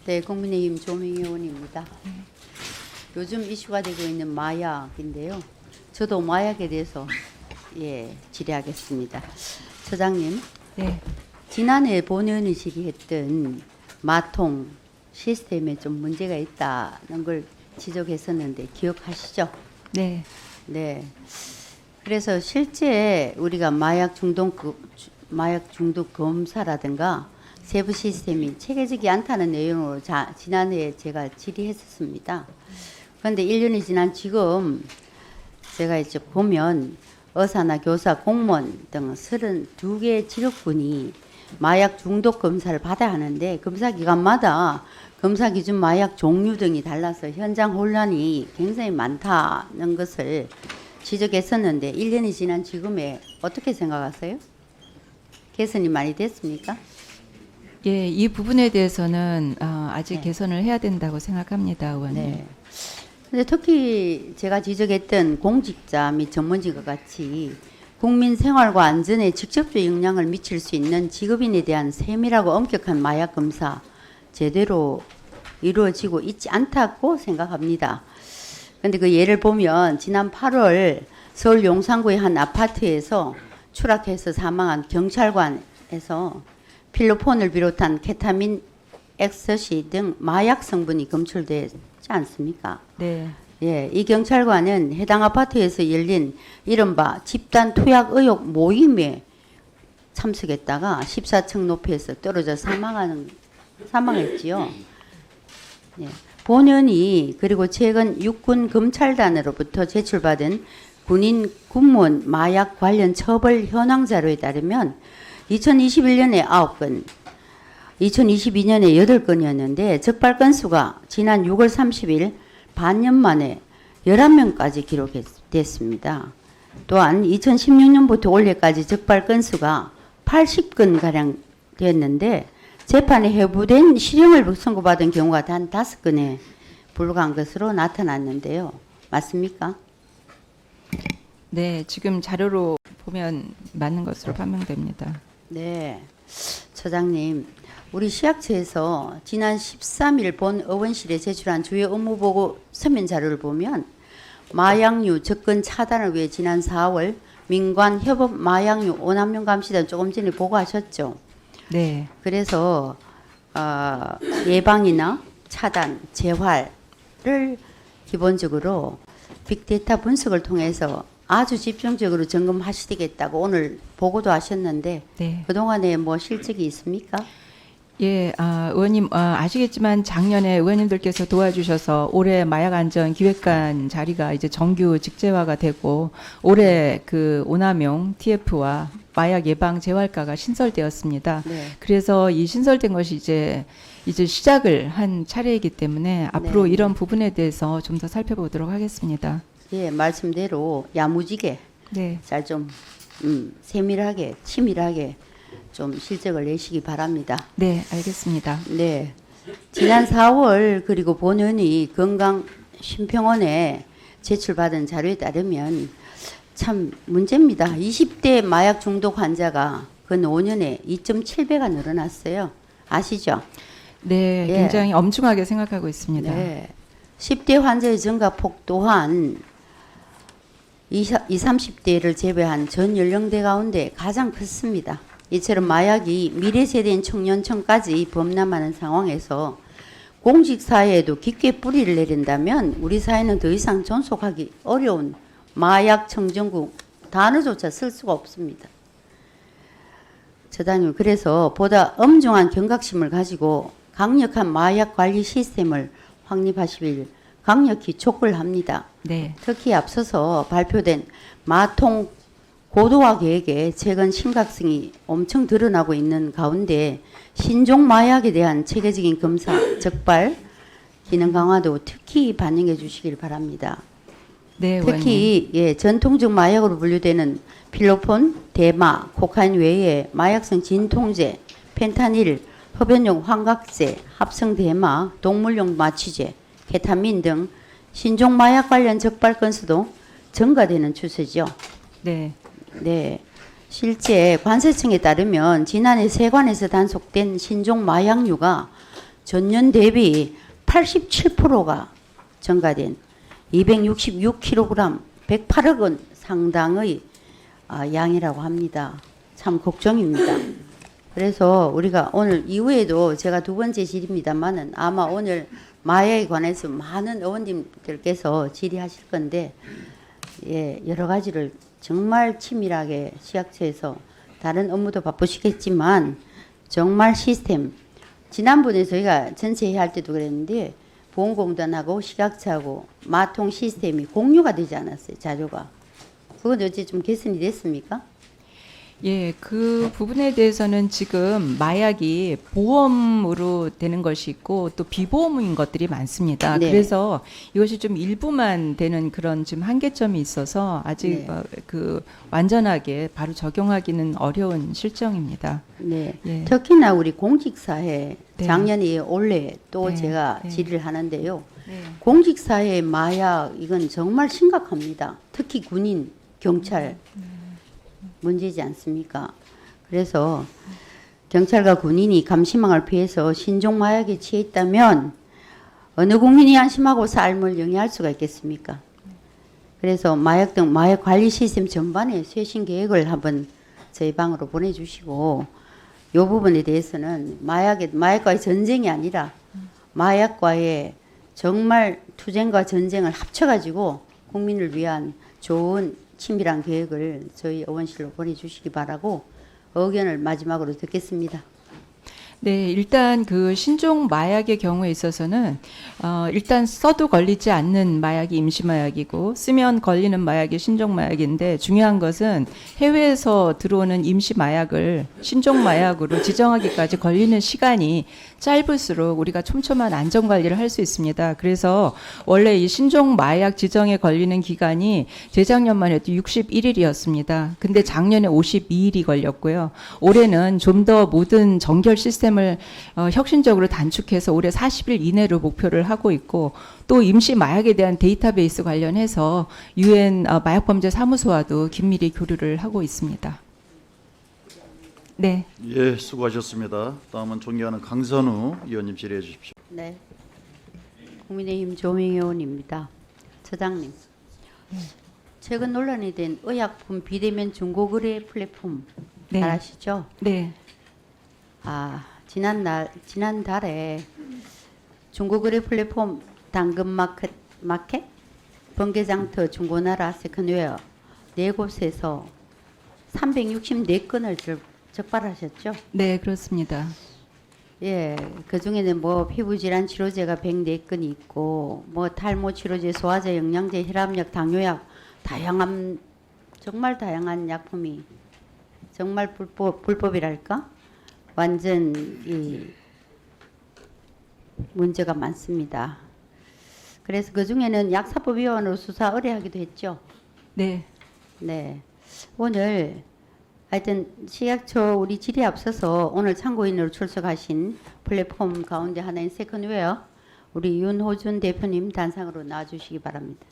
네, 국민의힘 조명희 의원입니다. 요즘 이슈가 되고 있는 마약인데요. 저도 마약에 대해서 질의하겠습니다. 처장님, 네, 지난해 본의원이 질의했던 마통 시스템에 좀 문제가 있다는 걸 지적했었는데 기억하시죠? 네, 네. 그래서 실제 우리가 마약 중독 검사라든가 세부 시스템이 체계적이 않다는 내용으로 지난해에 제가 질의했었습니다. 그런데 1년이 지난 지금 제가 이제 보면 의사나 교사, 공무원 등 32개 지역군이 마약 중독 검사를 받아야 하는데 검사 기관마다 검사 기준 마약 종류 등이 달라서 현장 혼란이 굉장히 많다는 것을 지적했었는데 1년이 지난 지금에 어떻게 생각하세요? 개선이 많이 됐습니까? 예, 이 부분에 대해서는 아직 네. 개선을 해야 된다고 생각합니다, 의원님. 네. 근데 특히 제가 지적했던 공직자 및 전문직과 같이 국민 생활과 안전에 직접적 영향을 미칠 수 있는 직업인에 대한 세밀하고 엄격한 마약 검사 제대로 이루어지고 있지 않다고 생각합니다. 그런데 그 예를 보면 지난 8월 서울 용산구의 한 아파트에서 추락해서 사망한 경찰관에서 필로폰을 비롯한 케타민, 엑스시 등 마약 성분이 검출되지 않습니까? 네, 예, 이 경찰관은 해당 아파트에서 열린 이른바 집단 투약 의혹 모임에 참석했다가 14층 높이에서 떨어져 사망했지요. 예, 본연이 그리고 최근 육군 검찰단으로부터 제출받은 군인 군무원 마약 관련 처벌 현황 자료에 따르면 2021년에 9건, 2022년에 8건이었는데 적발 건수가 지난 6월 30일 반년 만에 11명까지 기록됐습니다. 또한 2016년부터 올해까지 적발 건수가 80건가량 됐는데 재판에 회부된 실형을 선고받은 경우가 단 5건에 불과한 것으로 나타났는데요. 맞습니까? 네, 지금 자료로 보면 맞는 것으로 판명됩니다. 네, 처장님, 우리 시학처에서 지난 13일 본 의원실에 제출한 주요 업무보고 서면 자료를 보면 마약류 접근 차단을 위해 지난 4월 민관 협업 마약류 오남용 감시단 조금 전에 보고하셨죠. 네, 그래서 예방이나 차단, 재활을 기본적으로 빅데이터 분석을 통해서 아주 집중적으로 점검하시겠다고 오늘 보고도 하셨는데 네. 그동안에 뭐 실적이 있습니까? 예, 의원님 아시겠지만 작년에 의원님들께서 도와주셔서 올해 마약안전 기획관 자리가 이제 정규 직제화가 되고 올해 그 오남용 TF와 마약 예방 재활과가 신설되었습니다. 네. 그래서 이 신설된 것이 이제 시작을 한 차례이기 때문에 앞으로 네. 이런 부분에 대해서 좀 더 살펴보도록 하겠습니다. 예, 말씀대로 야무지게 네, 잘 좀 세밀하게 치밀하게 좀 실적을 내시기 바랍니다. 네, 알겠습니다. 네. 지난 4월 그리고 본원이 건강심평원에 제출받은 자료에 따르면 참 문제입니다. 20대 마약 중독 환자가 근 5년에 2.7배가 늘어났어요. 아시죠? 네, 예. 굉장히 엄중하게 생각하고 있습니다. 네. 10대 환자의 증가폭 또한 20, 30대를 제외한 전 연령대 가운데 가장 컸습니다. 이처럼 마약이 미래 세대인 청년층까지 범람하는 상황에서 공직사회에도 깊게 뿌리를 내린다면 우리 사회는 더 이상 존속하기 어려운 마약 청정국 단어조차 쓸 수가 없습니다. 처장님, 그래서 보다 엄중한 경각심을 가지고 강력한 마약 관리 시스템을 확립하시길 강력히 촉구를 합니다. 네, 특히 앞서서 발표된 마통 고도화 계획에 최근 심각성이 엄청 드러나고 있는 가운데 신종 마약에 대한 체계적인 검사, 적발, 기능 강화도 특히 반영해 주시길 바랍니다. 네, 의원님. 특히 전통적 마약으로 분류되는 필로폰, 대마, 코카인 외에 마약성 진통제, 펜타닐, 흡연용 환각제, 합성 대마, 동물용 마취제, 케타민 등 신종 마약 관련 적발 건수도 증가되는 추세죠. 네, 네. 실제 관세청에 따르면 지난해 세관에서 단속된 신종 마약류가 전년 대비 87%가 증가된 266kg 108억 원 상당의 양이라고 합니다. 참 걱정입니다. 그래서 우리가 오늘 이후에도 제가 두 번째 질의입니다만은 아마 오늘 마약에 관해서 많은 의원님들께서 질의하실 건데 예, 여러 가지를 정말 치밀하게 시각처에서 다른 업무도 바쁘시겠지만 정말 시스템 지난번에 저희가 전체 회의할 때도 그랬는데 보건공단하고 시각처하고 마통 시스템이 공유가 되지 않았어요. 자료가. 그건 어째 좀 개선이 됐습니까? 예, 그 부분에 대해서는 지금 마약이 보험으로 되는 것이 있고 또 비보험인 것들이 많습니다. 네. 그래서 이것이 좀 일부만 되는 그런 지금 한계점이 있어서 아직 네. 그 완전하게 바로 적용하기는 어려운 실정입니다. 네. 예. 특히나 우리 공직사회 네. 작년에 올해 또 네. 제가 네. 질의를 하는데요. 네. 공직사회 마약 이건 정말 심각합니다. 특히 군인, 경찰 문제지 않습니까? 그래서 경찰과 군인이 감시망을 피해서 신종 마약에 취해 있다면 어느 국민이 안심하고 삶을 영위할 수가 있겠습니까? 그래서 마약 등 마약 관리 시스템 전반에 쇄신 계획을 한번 저희 방으로 보내주시고 이 부분에 대해서는 마약과의 전쟁이 아니라 마약과의 정말 투쟁과 전쟁을 합쳐가지고 국민을 위한 좋은 친밀한 계획을 저희 의원실로 보내주시기 바라고 의견을 마지막으로 듣겠습니다. 네, 일단 그 신종 마약의 경우에 있어서는 일단 써도 걸리지 않는 마약이 임시 마약이고 쓰면 걸리는 마약이 신종 마약인데 중요한 것은 해외에서 들어오는 임시 마약을 신종 마약으로 지정하기까지 걸리는 시간이 짧을수록 우리가 촘촘한 안전 관리를 할 수 있습니다. 그래서 원래 이 신종 마약 지정에 걸리는 기간이 재작년만 해도 61일이었습니다. 근데 작년에 52일이 걸렸고요. 올해는 좀 더 모든 정결 시스템을 혁신적으로 단축해서 올해 40일 이내로 목표를 하고 있고 또 임시 마약에 대한 데이터베이스 관련해서 유엔 마약범죄 사무소와도 긴밀히 교류를 하고 있습니다. 네. 예, 수고하셨습니다. 다음은 존경하는 강선우 의원님 질의해 주십시오. 네. 국민의힘 조명 의원입니다. 처장님. 최근 논란이 된 의약품 비대면 중고거래 플랫폼 네. 잘 아시죠? 네. 지난달에 중고거래 플랫폼 당근마켓, 번개장터, 중고나라, 세컨웨어 네 곳에서 364건을 적발하셨죠? 네, 그렇습니다. 예, 그 중에는 뭐 피부질환 치료제가 104건이 있고, 뭐 탈모 치료제, 소화제, 영양제, 혈압약, 당뇨약, 정말 다양한 약품이 정말 불법이랄까? 완전 이 문제가 많습니다. 그래서 그 중에는 약사법위원으로 수사 의뢰하기도 했죠. 네. 네. 오늘 하여튼 식약처 우리 질의에 앞서서 오늘 참고인으로 출석하신 플랫폼 가운데 하나인 세컨웨어 우리 윤호준 대표님 단상으로 나와주시기 바랍니다.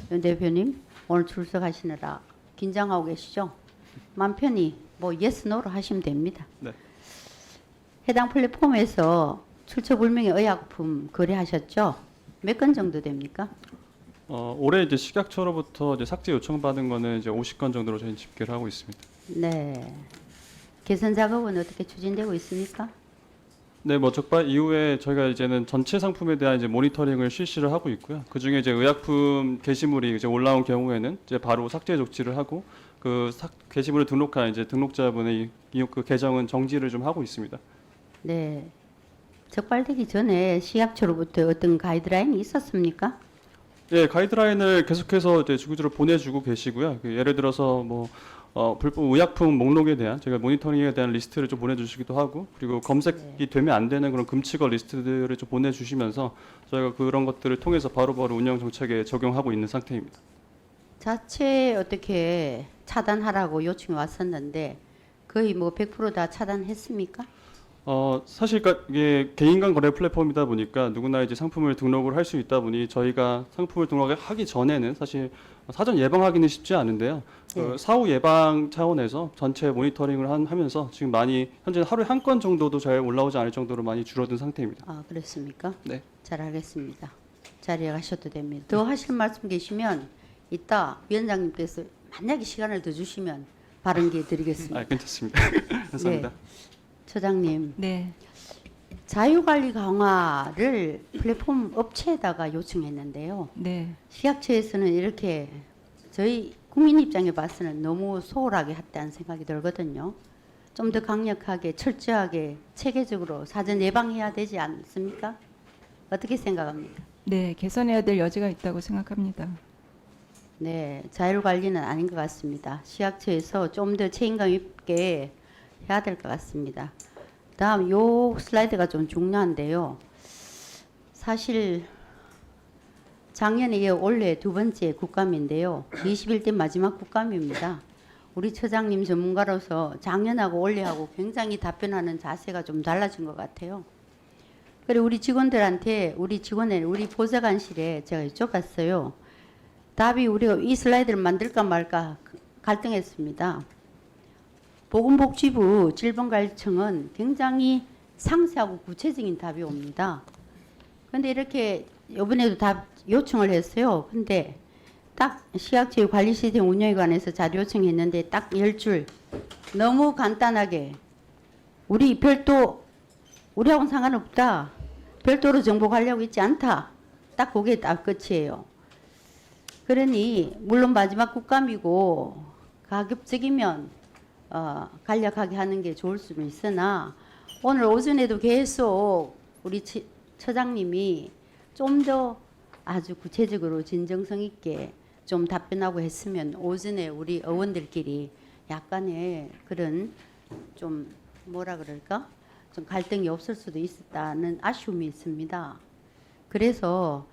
윤 대표님 오늘 출석하시느라 긴장하고 계시죠? 맘 편히 뭐 예스 노로 하시면 됩니다. 네. 해당 플랫폼에서 출처불명의 의약품 거래하셨죠? 몇 건 정도 됩니까? 올해 이제 식약처로부터 이제 삭제 요청받은 거는 이제 50건 정도로 저희 집계를 하고 있습니다. 네. 개선 작업은 어떻게 추진되고 있습니까? 네, 뭐 적발 이후에 저희가 이제는 전체 상품에 대한 이제 모니터링을 실시를 하고 있고요. 그 중에 이제 의약품 게시물이 이제 올라온 경우에는 이제 바로 삭제 조치를 하고 그 게시물을 등록한 이제 등록자분의 그 계정은 정지를 좀 하고 있습니다. 네. 적발되기 전에 식약처로부터 어떤 가이드라인이 있었습니까? 예, 가이드라인을 계속해서 이제 주기적으로 보내주고 계시고요. 그 예를 들어서 뭐 불법 의약품 목록에 대한 저희가 모니터링에 대한 리스트를 좀 보내주시기도 하고 그리고 검색이 되면 안 되는 그런 금치거 리스트들을 좀 보내주시면서 저희가 그런 것들을 통해서 바로바로 운영 정책에 적용하고 있는 상태입니다. 자체 어떻게 차단하라고 요청이 왔었는데 거의 뭐 100% 다 차단했습니까? 사실 이게 개인 간 거래 플랫폼이다 보니까 누구나 이제 상품을 등록을 할 수 있다 보니 저희가 상품을 등록하기 전에는 사실 사전 예방하기는 쉽지 않은데요. 네. 사후 예방 차원에서 전체 모니터링을 하면서 지금 많이 현재 하루에 한 건 정도도 잘 올라오지 않을 정도로 많이 줄어든 상태입니다. 아, 그렇습니까? 네. 잘 알겠습니다. 자리에 가셔도 됩니다. 더 하실 말씀 계시면 이따 위원장님께서 만약에 시간을 더 주시면 발언 기회 드리겠습니다. 아, 괜찮습니다. 감사합니다. 처장님, 네. 자유관리 강화를 플랫폼 업체에다가 요청했는데요. 네. 식약처에서는 이렇게 저희 국민 입장에 봐서는 너무 소홀하게 했다는 생각이 들거든요. 좀 더 강력하게, 철저하게, 체계적으로 사전 예방해야 되지 않습니까? 어떻게 생각합니까? 네, 개선해야 될 여지가 있다고 생각합니다. 네, 자율관리는 아닌 것 같습니다. 식약처에서 좀 더 책임감 있게 해야 될 것 같습니다. 다음 요 슬라이드가 좀 중요한데요. 사실 작년에 이어 올해 두 번째 국감인데요. 21대 마지막 국감입니다. 우리 처장님 전문가로서 작년하고 올해하고 굉장히 답변하는 자세가 좀 달라진 것 같아요. 그리고 우리 직원들한테 우리 보좌관실에 제가 여쭤봤어요. 답이 우리가 이 슬라이드를 만들까 말까 갈등했습니다. 보건복지부 질병관리청은 굉장히 상세하고 구체적인 답이 옵니다. 그런데 이렇게 이번에도 답 요청을 했어요. 근데 딱 식약처의 관리 시스템 운영에 관해서 자료 요청했는데 딱 10줄 너무 간단하게 우리 별도 우리하고는 상관없다. 별도로 정보 관리하고 있지 않다. 딱 그게 딱 끝이에요. 그러니 물론 마지막 국감이고 가급적이면 간략하게 하는 게 좋을 수는 있으나 오늘 오전에도 계속 우리 처장님이 좀 더 아주 구체적으로 진정성 있게 좀 답변하고 했으면 오전에 우리 의원들끼리 약간의 그런 좀 뭐라 그럴까? 좀 갈등이 없을 수도 있었다는 아쉬움이 있습니다. 그래서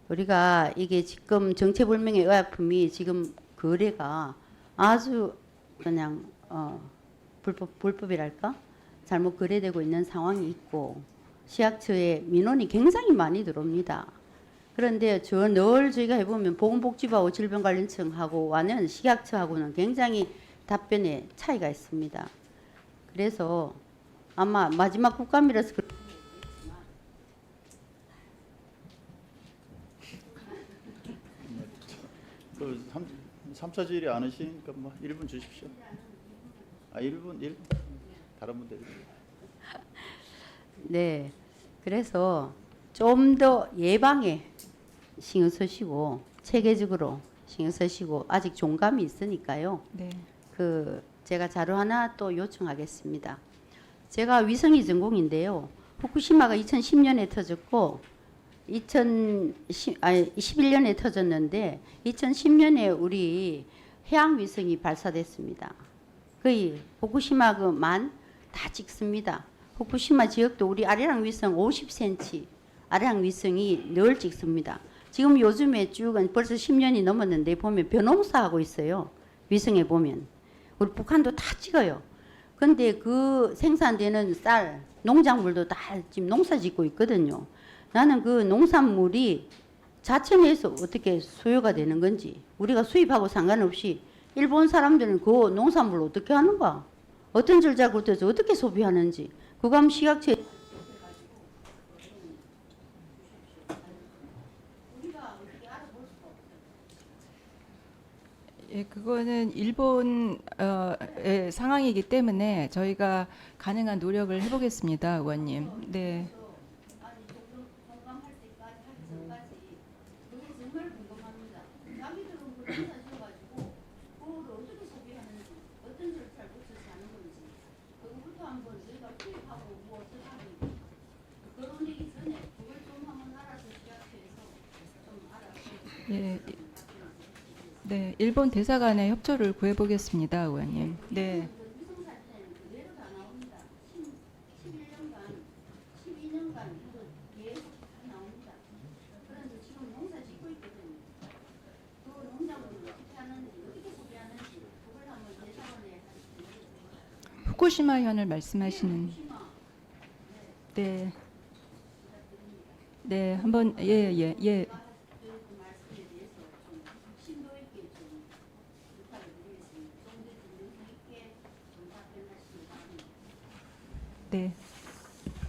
우리가 이게 지금 정체불명의 의약품이 지금 거래가 아주 그냥 불법이랄까? 잘못 거래되고 있는 상황이 있고 식약처에 민원이 굉장히 많이 들어옵니다. 그런데 늘 저희가 해보면 보건복지부하고 질병관리청하고와는 식약처하고는 굉장히 답변에 차이가 있습니다. 그래서 아마 마지막 국감이라서 그 3차 질의 안 하시니까 뭐 1분 주십시오. 아 1분 다른 분들. 네. 그래서 좀 더 예방에 신경 쓰시고 체계적으로 신경 쓰시고 아직 종감이 있으니까요. 네. 제가 자료 하나 또 요청하겠습니다. 제가 위성이 전공인데요. 후쿠시마가 2010년에 터졌고 21년에 터졌는데 2010년에 우리 해양 위성이 발사됐습니다. 거의 후쿠시마만 다 찍습니다. 후쿠시마 지역도 우리 아래랑 위성 50cm 아래랑 위성이 늘 찍습니다. 지금 요즘에 쭉 벌써 10년이 넘었는데 보면 벼농사하고 있어요. 위성에 보면. 우리 북한도 다 찍어요. 근데 그 생산되는 쌀, 농작물도 다 지금 농사 짓고 있거든요. 나는 그 농산물이 자체 내에서 어떻게 소요가 되는 건지 우리가 수입하고 상관없이 일본 사람들은 그 농산물을 어떻게 하는가? 어떤 절차를 거쳐서 어떻게 소비하는지 그거 한번 식약처에 예, 그거는 일본의 상황이기 때문에 저희가 가능한 노력을 해보겠습니다, 의원님. 네. 예, 네, 일본 대사관의 협조를 구해보겠습니다, 의원님. 네. 후쿠시마 현을 말씀하시는. 네. 네, 한번 예. 네.